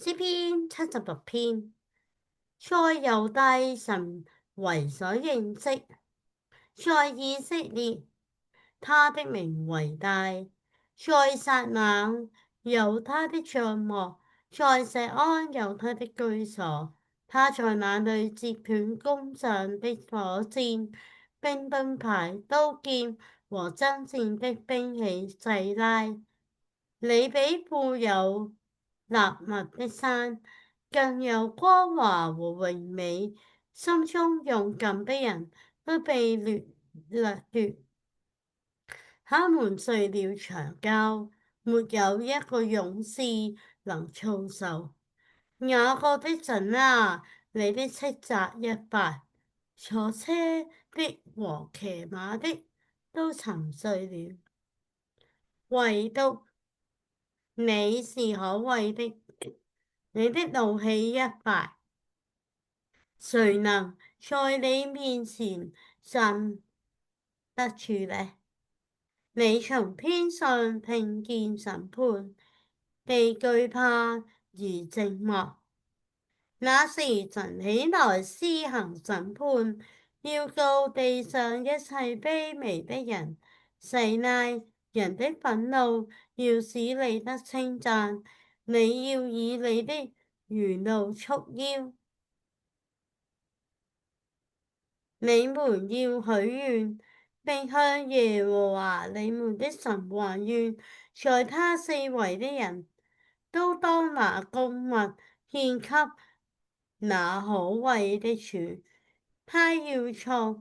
詩篇76篇，在猶大神為所認識，在以色列他的名為大，在撒冷有他的帳幕，在錫安有他的居所。他在那裏截斷弓上的火箭、兵盾牌、刀劍和爭戰的兵器細拉。你比富有立物的山更有光華和榮美，心中勇敢的人都被掠奪。他們睡了長覺，沒有一個勇士能操守。雅各的陣啊，你的斥責一敗，坐車的和騎馬的都沉睡了，唯獨你是可畏的，你的怒氣一敗，誰能在你面前站得住呢？你從天上聽見審判，被懼怕而靜默。那時神起來施行審判，要告地上一切卑微的人。西奈人的憤怒要使你得稱讚，你要以你的餘怒束腰。你們要許願，並向耶和華你們的神還願，在他四圍的人都當拿供物獻給那可畏的主。他要挫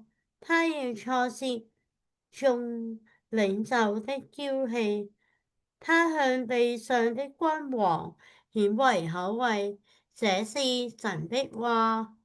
折眾領袖的驕氣，他向地上的君王顯為可畏。這是神的話。